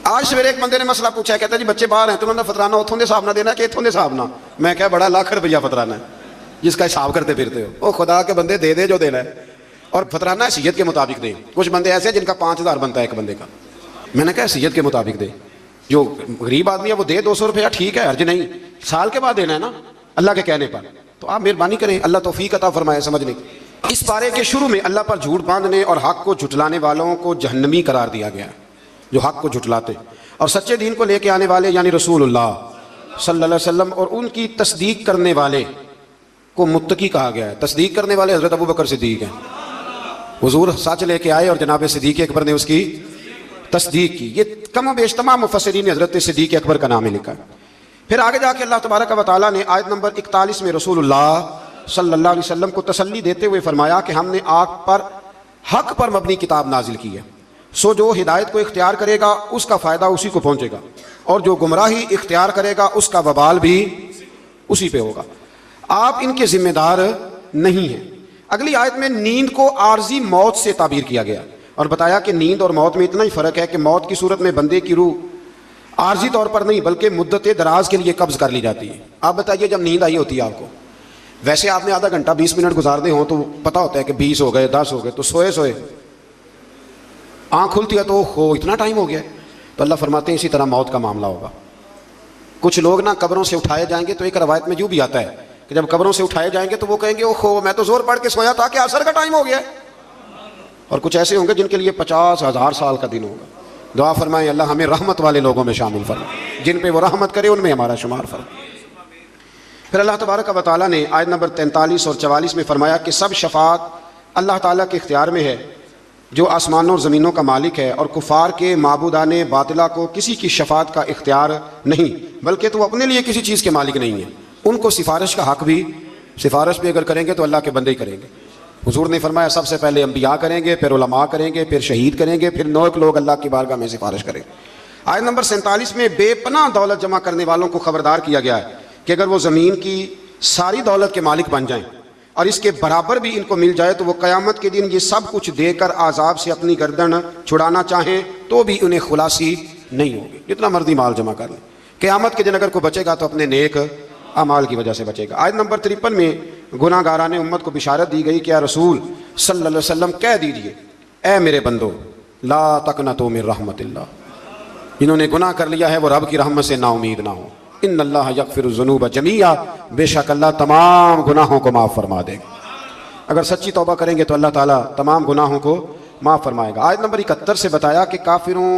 آج سویرے ایک بندے نے مسئلہ پوچھا ہے، کہتا جی بچے باہر ہیں تو انہوں نے فطرانہ اتھوں دے حساب نہ دینا کہ اتھوں دے حساب نہ. میں کہا بڑا لاکھ روپیہ فطرانہ ہے جس کا حساب کرتے پھرتے ہو. او خدا کے بندے دے دے جو دینا ہے، اور فطرانہ حیثیت کے مطابق دیں. کچھ بندے ایسے ہیں جن کا 5,000 بنتا ہے ایک بندے کا. میں نے کہا حیثیت کے مطابق دے. جو غریب آدمی ہے وہ دے 200 روپیہ، ٹھیک ہے، حرج نہیں، سال کے بعد دینا ہے نا اللہ کے کہنے پر. تو آپ مہربانی کریں، اللہ توفیق عطا فرمائے سمجھنے کی. اس پارے کے شروع میں اللہ پر جھوٹ باندھنے اور حق کو جھٹلانے والوں کو جہنمی قرار دیا گیا ہے، جو حق کو جھٹلاتے اور سچے دین کو لے کے آنے والے یعنی رسول اللہ صلی اللہ علیہ وسلم اور ان کی تصدیق کرنے والے کو متقی کہا گیا ہے. تصدیق کرنے والے حضرت ابو بکر صدیق ہیں. حضور سچ لے کے آئے اور جناب صدیق اکبر نے اس کی تصدیق کی. یہ کم و بیش تمام مفسرین نے حضرت صدیق اکبر کا نام ہی لکھا ہے. پھر آگے جا کے اللہ تبارک و تعالیٰ نے آیت نمبر 41 میں رسول اللہ صلی اللہ علیہ وسلم کو تسلی دیتے ہوئے فرمایا کہ ہم نے آپ پر حق پر مبنی کتاب نازل کی ہے، سو جو ہدایت کو اختیار کرے گا اس کا فائدہ اسی کو پہنچے گا، اور جو گمراہی اختیار کرے گا اس کا وبال بھی اسی پہ ہوگا. آپ ان کے ذمہ دار نہیں ہیں. اگلی آیت میں نیند کو عارضی موت سے تعبیر کیا گیا اور بتایا کہ نیند اور موت میں اتنا ہی فرق ہے کہ موت کی صورت میں بندے کی روح عارضی طور پر نہیں بلکہ مدت دراز کے لیے قبض کر لی جاتی ہے. آپ بتائیے جب نیند آئی ہوتی ہے آپ کو، ویسے آپ نے آدھا گھنٹہ 20 منٹ گزارنے ہوں تو پتہ ہوتا ہے کہ 20 ہو گئے 10 ہو گئے، تو سوئے آنکھ کھلتی ہے تو ہو اتنا ٹائم ہو گیا. تو اللہ فرماتے ہیں اسی طرح موت کا معاملہ ہوگا. کچھ لوگ نا قبروں سے اٹھائے جائیں گے تو ایک روایت میں یوں بھی آتا ہے کہ جب قبروں سے اٹھائے جائیں گے تو وہ کہیں گے اوہو میں تو زور پڑھ کے سویا تھا کہ عصر کا ٹائم ہو گیا. اور کچھ ایسے ہوں گے جن کے لیے 50,000 سال کا دن ہوگا. دعا فرمائیں اللہ ہمیں رحمت والے لوگوں میں شامل فرمائے، جن پہ وہ رحمت کرے ان میں ہمارا شمار فرمائے. پھر اللہ تبارک و تعالیٰ نے آیت نمبر 43 اور 44 میں فرمایا کہ سب شفاعت اللہ تعالیٰ کے اختیار میں ہے جو آسمانوں اور زمینوں کا مالک ہے، اور کفار کے معبودان باطلہ کو کسی کی شفاعت کا اختیار نہیں بلکہ تو اپنے لیے کسی چیز کے مالک نہیں ہیں. ان کو سفارش کا حق بھی، سفارش بھی اگر کریں گے تو اللہ کے بندے ہی کریں گے. حضور نے فرمایا سب سے پہلے انبیاء کریں گے، پھر علماء کریں گے، پھر شہید کریں گے، پھر نیک لوگ اللہ کی بارگاہ میں سفارش کریں گے. آیت نمبر 47 میں بے پناہ دولت جمع کرنے والوں کو خبردار کیا گیا ہے کہ اگر وہ زمین کی ساری دولت کے مالک بن جائیں اور اس کے برابر بھی ان کو مل جائے تو وہ قیامت کے دن یہ سب کچھ دے کر عذاب سے اپنی گردن چھڑانا چاہیں تو بھی انہیں خلاصی نہیں ہوگی. جتنا مرضی مال جمع کر لیں، قیامت کے دن اگر کوئی بچے گا تو اپنے نیک اعمال کی وجہ سے بچے گا. آیت نمبر 53 میں گناہ گاران امت کو بشارت دی گئی کہ یا رسول صلی اللہ علیہ وسلم کہہ دیجئے اے میرے بندو لا تقنطوا من رحمت اللہ، جنہوں نے گناہ کر لیا ہے وہ رب کی رحمت سے نا امید نہ ہو. ان اللہ یغفر الذنوب جميعا، بے شک اللہ تمام گناہوں کو معاف فرما دے گا. اگر سچی توبہ کریں گے تو اللہ تعالیٰ تمام گناہوں کو معاف فرمائے گا. آیت نمبر 71 سے بتایا کہ کافروں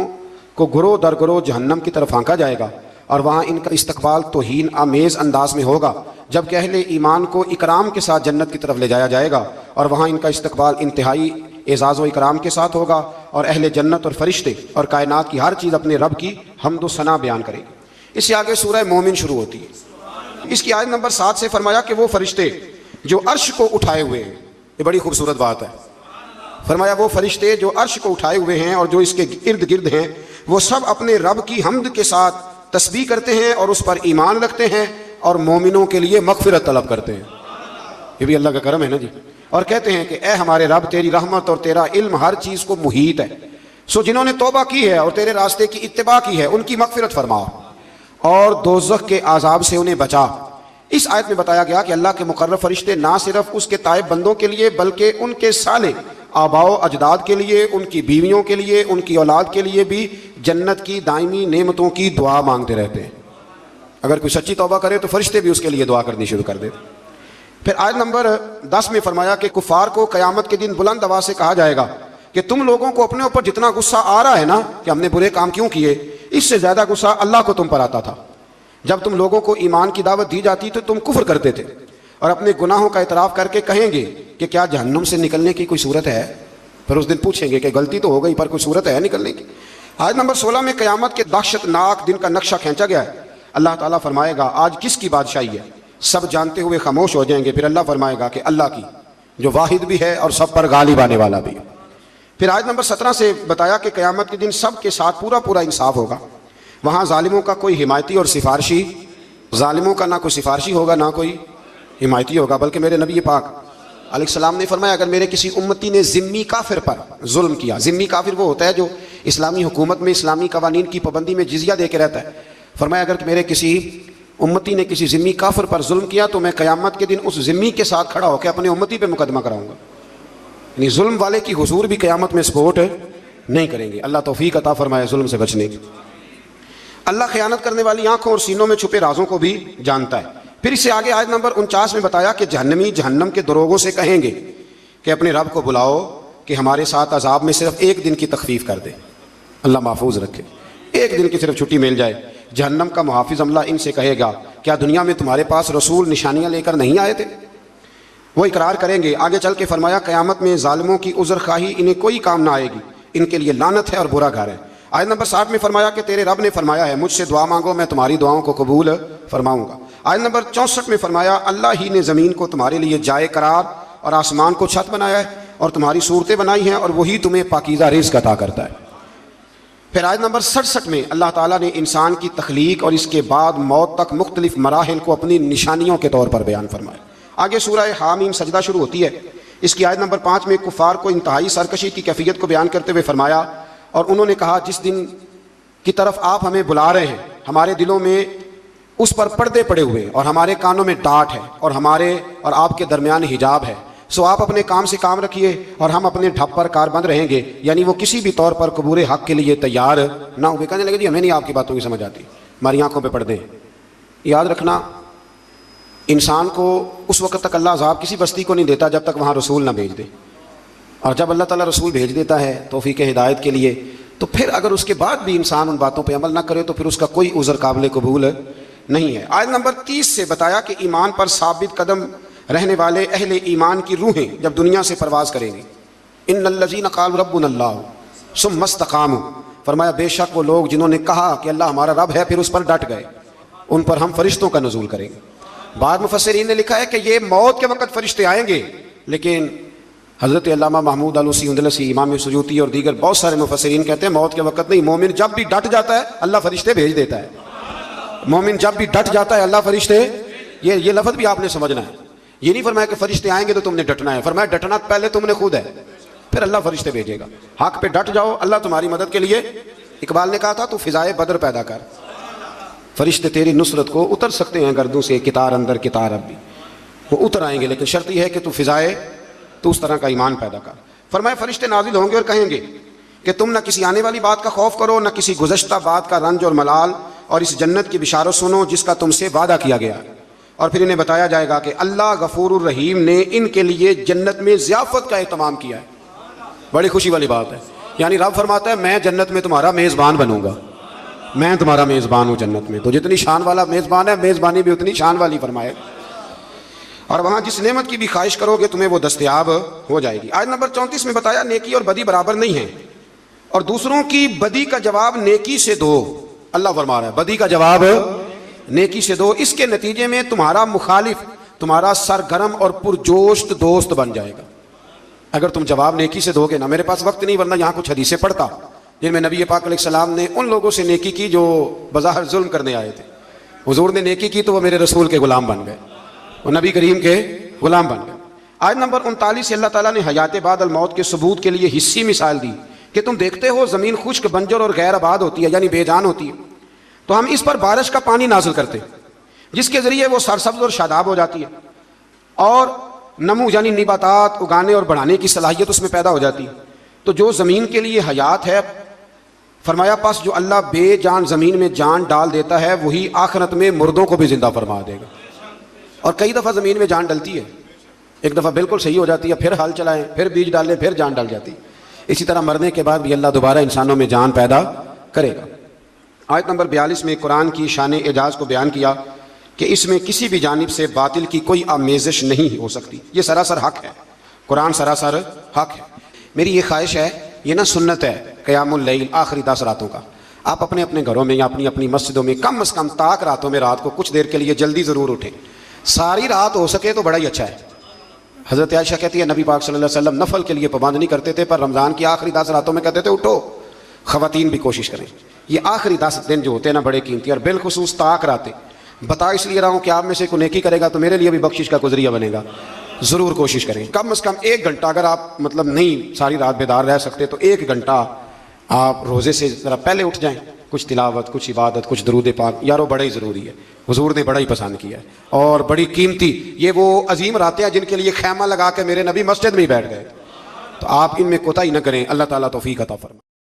کو گروہ در گروہ جہنم کی طرف ہانکا جائے گا اور وہاں ان کا استقبال توہین آمیز انداز میں ہوگا، جبکہ اہل ایمان کو اکرام کے ساتھ جنت کی طرف لے جایا جائے گا اور وہاں ان کا استقبال انتہائی اعزاز و اکرام کے ساتھ ہوگا، اور اہل جنت اور فرشتے اور کائنات کی ہر چیز اپنے رب کی حمد و ثنا بیان کرے گی. اس سے آگے سورہ مومن شروع ہوتی ہے. اس کی آیت نمبر 7 سے فرمایا کہ وہ فرشتے جو عرش کو اٹھائے ہوئے ہیں، یہ بڑی خوبصورت بات ہے. فرمایا وہ فرشتے جو عرش کو اٹھائے ہوئے ہیں اور جو اس کے ارد گرد ہیں وہ سب اپنے رب کی حمد کے ساتھ تسبیح کرتے ہیں اور اس پر ایمان رکھتے ہیں اور مومنوں کے لیے مغفرت طلب کرتے ہیں. یہ بھی اللہ کا کرم ہے نا جی. اور کہتے ہیں کہ اے ہمارے رب تیری رحمت اور تیرا علم ہر چیز کو محیط ہے، سو جنہوں نے توبہ کی ہے اور تیرے راستے کی اتباع کی ہے ان کی مغفرت فرما اور دوزخ کے عذاب سے انہیں بچا. اس آیت میں بتایا گیا کہ اللہ کے مقرر فرشتے نہ صرف اس کے تائب بندوں کے لیے بلکہ ان کے صالح آباء و اجداد کے لیے، ان کی بیویوں کے لیے، ان کی اولاد کے لیے بھی جنت کی دائمی نعمتوں کی دعا مانگتے رہتے ہیں. اگر کوئی سچی توبہ کرے تو فرشتے بھی اس کے لیے دعا کرنی شروع کر دیتے. پھر آیت نمبر 10 میں فرمایا کہ کفار کو قیامت کے دن بلند آواز سے کہا جائے گا کہ تم لوگوں کو اپنے اوپر جتنا غصہ آ رہا ہے نا کہ ہم نے برے کام کیوں کیے، اس سے زیادہ غصہ اللہ کو تم پر آتا تھا. جب تم لوگوں کو ایمان کی دعوت دی جاتی تو تم کفر کرتے تھے اور اپنے گناہوں کا اعتراف کر کے کہیں گے کہ کیا جہنم سے نکلنے کی کوئی صورت ہے. پھر اس دن پوچھیں گے کہ غلطی تو ہو گئی پر کوئی صورت ہے نکلنے کی. آیت نمبر 16 میں قیامت کے دہشت ناک دن کا نقشہ کھینچا گیا ہے. اللہ تعالیٰ فرمائے گا آج کس کی بادشاہی ہے، سب جانتے ہوئے خاموش ہو جائیں گے. پھر اللہ فرمائے گا کہ اللہ کی، جو واحد بھی ہے اور سب پر غالب آنے والا بھی. پھر آیت نمبر 17 سے بتایا کہ قیامت کے دن سب کے ساتھ پورا انصاف ہوگا. وہاں ظالموں کا کوئی حمایتی اور سفارشی، ظالموں کا نہ کوئی سفارشی ہوگا نہ کوئی حمایتی ہوگا، بلکہ میرے نبی پاک علیہ السلام نے فرمایا اگر میرے کسی امتی نے ذمی کافر پر ظلم کیا، ذمی کافر وہ ہوتا ہے جو اسلامی حکومت میں اسلامی قوانین کی پابندی میں جزیہ دے کے رہتا ہے، فرمایا اگر میرے کسی امتی نے کسی ذمی کافر پر ظلم کیا تو میں قیامت کے دن اس ذمی کے ساتھ کھڑا ہو کے اپنے امتی پہ مقدمہ کراؤں گا. یعنی ظلم والے کی حضور بھی قیامت میں سپورٹ نہیں کریں گے. اللہ توفیق عطا فرمائے ظلم سے بچنے کی. اللہ خیانت کرنے والی آنکھوں اور سینوں میں چھپے رازوں کو بھی جانتا ہے۔ پھر اس سے آگے آیت نمبر 49 میں بتایا کہ جہنمی جہنم کے دروغوں سے کہیں گے کہ اپنے رب کو بلاؤ کہ ہمارے ساتھ عذاب میں صرف ایک دن کی تخفیف کر دے، اللہ محفوظ رکھے، ایک دن کی صرف چھٹی مل جائے۔ جہنم کا محافظ عملہ ان سے کہے گا کیا دنیا میں تمہارے پاس رسول نشانیاں لے کر نہیں آئے تھے؟ وہ اقرار کریں گے۔ آگے چل کے فرمایا قیامت میں ظالموں کی عذر خواہی انہیں کوئی کام نہ آئے گی، ان کے لیے لعنت ہے اور برا گھر ہے۔ آیت نمبر 60 میں فرمایا کہ تیرے رب نے فرمایا ہے مجھ سے دعا مانگو میں تمہاری دعاؤں کو قبول فرماؤں گا۔ آیت نمبر 64 میں فرمایا اللہ ہی نے زمین کو تمہارے لیے جائے قرار اور آسمان کو چھت بنایا ہے اور تمہاری صورتیں بنائی ہیں اور وہی تمہیں پاکیزہ رزق عطا کرتا ہے۔ پھر آیت نمبر 67 میں اللہ تعالیٰ نے انسان کی تخلیق اور اس کے بعد موت تک مختلف مراحل کو اپنی نشانیوں کے طور پر بیان فرمایا۔ آگے سورہ حامیم سجدہ شروع ہوتی ہے۔ اس کی آیت نمبر 5 میں کفار کو انتہائی سرکشی کی کیفیت کو بیان کرتے ہوئے فرمایا اور انہوں نے کہا جس دن کی طرف آپ ہمیں بلا رہے ہیں ہمارے دلوں میں اس پر پردے پڑے ہوئے اور ہمارے کانوں میں ڈانٹ ہے اور ہمارے اور آپ کے درمیان حجاب ہے، سو آپ اپنے کام سے کام رکھیے اور ہم اپنے ڈھپ پر کاربند رہیں گے، یعنی وہ کسی بھی طور پر قبول حق کے لیے تیار نہ ہوئے۔ کہنے لگے جی ہمیں نہیں آپ کی باتوں کی سمجھ آتی، ہماری آنکھوں پہ پردے ہیں۔ یاد رکھنا انسان کو اس وقت تک اللہ عذاب کسی بستی کو نہیں دیتا جب تک وہاں رسول نہ بھیج دے، اور جب اللہ تعالیٰ رسول بھیج دیتا ہے توفیق ہدایت کے لیے تو پھر اگر اس کے بعد بھی انسان ان باتوں پہ عمل نہ کرے تو پھر اس کا کوئی عذر قابل قبول نہیں ہے۔ آیت نمبر 30 سے بتایا کہ ایمان پر ثابت قدم رہنے والے اہل ایمان کی روحیں جب دنیا سے پرواز کریں گی، ان الذین قالوا ربنا اللہ ثم استقاموا، فرمایا بے شک وہ لوگ جنہوں نے کہا کہ اللہ ہمارا رب ہے پھر اس پر ڈٹ گئے، ان پر ہم فرشتوں کا نزول کریں گے۔ بعض مفسرین نے لکھا ہے کہ یہ موت کے وقت فرشتے آئیں گے، لیکن حضرت علامہ محمود آلوسی اندلسی، امام سیوطی اور دیگر بہت سارے مفسرین کہتے ہیں موت کے وقت نہیں، مومن جب بھی ڈٹ جاتا ہے اللہ فرشتے بھیج دیتا ہے۔ مومن جب بھی ڈٹ جاتا ہے اللہ فرشتے، یہ لفظ بھی آپ نے سمجھنا ہے۔ یہ نہیں فرمایا کہ فرشتے آئیں گے تو تم نے ڈٹنا ہے، فرمایا ڈٹنا پہلے تم نے خود ہے، پھر اللہ فرشتے بھیجے گا۔ حق پہ ڈٹ جاؤ، اللہ تمہاری مدد کے لیے، اقبال نے کہا تھا تو فضائے بدر پیدا کر، فرشتے تیری نصرت کو اتر سکتے ہیں گردوں سے کتار اندر کتار اب بھی، وہ اتر آئیں گے، لیکن شرط یہ ہے کہ تو اس طرح کا ایمان پیدا کر۔ فرمایا فرشتے نازل ہوں گے اور کہیں گے کہ تم نہ کسی آنے والی بات کا خوف کرو نہ کسی گزشتہ بات کا رنج اور ملال، اور اس جنت کی بشارت سنو جس کا تم سے وعدہ کیا گیا۔ اور پھر انہیں بتایا جائے گا کہ اللہ غفور الرحیم نے ان کے لیے جنت میں ضیافت کا اہتمام کیا ہے۔ بڑی خوشی والی بات ہے، یعنی رب فرماتا ہے میں جنت میں تمہارا میزبان بنوں گا، میں تمہارا میزبان ہوں جنت میں، تو جتنی شان والا میزبان ہے میزبانی بھی اتنی شان والی فرمائے، اور وہاں جس نعمت کی بھی خواہش کرو گے تمہیں وہ دستیاب ہو جائے گی۔ آیت نمبر 34 میں بتایا نیکی اور بدی برابر نہیں ہے، اور دوسروں کی بدی کا جواب نیکی سے دو، اللہ فرما رہا ہے بدی کا جواب نیکی سے دو، اس کے نتیجے میں تمہارا مخالف تمہارا سرگرم اور پرجوش دوست بن جائے گا۔ اگر تم جواب نیکی سے دو گے نا، میرے پاس وقت نہیں ورنہ یہاں کچھ حدیثیں پڑھتا جن میں نبی پاک علیہ السلام نے ان لوگوں سے نیکی کی جو بظاہر ظلم کرنے آئے تھے، حضور نے نیکی کی تو وہ میرے رسول کے غلام بن گئے، وہ نبی کریم کے غلام بن گئے۔ آیت نمبر 39 سے اللہ تعالیٰ نے حیات بعد الموت کے ثبوت کے لیے حصی مثال دی کہ تم دیکھتے ہو زمین خشک بنجر اور غیر آباد ہوتی ہے، یعنی بے جان ہوتی ہے، تو ہم اس پر بارش کا پانی نازل کرتے ہیں جس کے ذریعے وہ سرسبز اور شاداب ہو جاتی ہے، اور نمو یعنی نباتات اگانے اور بڑھانے کی صلاحیت اس میں پیدا ہو جاتی ہے۔ تو جو زمین کے لیے حیات ہے، فرمایا پس جو اللہ بے جان زمین میں جان ڈال دیتا ہے وہی آخرت میں مردوں کو بھی زندہ فرما دے گا۔ اور کئی دفعہ زمین میں جان ڈلتی ہے، ایک دفعہ بالکل صحیح ہو جاتی ہے، پھر ہل چلائیں، پھر بیج ڈالیں، پھر جان ڈل جاتی ہے۔ اسی طرح مرنے کے بعد بھی اللہ دوبارہ انسانوں میں جان پیدا کرے گا۔ آیت نمبر 42 میں قرآن کی شان اعجاز کو بیان کیا کہ اس میں کسی بھی جانب سے باطل کی کوئی آمیزش نہیں ہو سکتی، یہ سراسر حق ہے، قرآن سراسر حق ہے۔ میری یہ خواہش ہے، یہ نہ سنت ہے قیام اللیل آخری 10 راتوں کا، آپ اپنے اپنے گھروں میں یا اپنی اپنی مسجدوں میں کم از کم طاق راتوں میں رات کو کچھ دیر کے لیے جلدی ضرور اٹھیں، ساری رات ہو سکے تو بڑا ہی اچھا ہے۔ حضرت عائشہ کہتی ہے نبی پاک صلی اللہ علیہ وسلم نفل کے لیے پابند نہیں کرتے تھے، پر رمضان کی آخری 10 راتوں میں کہتے تھے اٹھو، خواتین بھی کوشش کریں۔ یہ آخری 10 دن جو ہوتے ہیں نا بڑے قیمتی، اور بالخصوص طاق راتیں، بتا اس لیے رہا ہوں کہ آپ میں سے کوئی نیکی کرے گا تو میرے لیے بھی بخشش کا گزریہ بنے گا، ضرور کوشش کریں کم از کم 1 گھنٹہ، اگر آپ نہیں ساری رات بیدار رہ سکتے تو 1 گھنٹہ آپ روزے سے ذرا پہلے اٹھ جائیں، کچھ تلاوت، کچھ عبادت، کچھ درود پاک، یارو بڑا ہی ضروری ہے، حضور نے بڑا ہی پسند کیا ہے، اور بڑی قیمتی یہ وہ عظیم راتیں ہیں جن کے لیے خیمہ لگا کے میرے نبی مسجد میں ہی بیٹھ گئے، تو آپ ان میں کوتاہی نہ کریں، اللہ تعالیٰ توفیق عطا فرمائے۔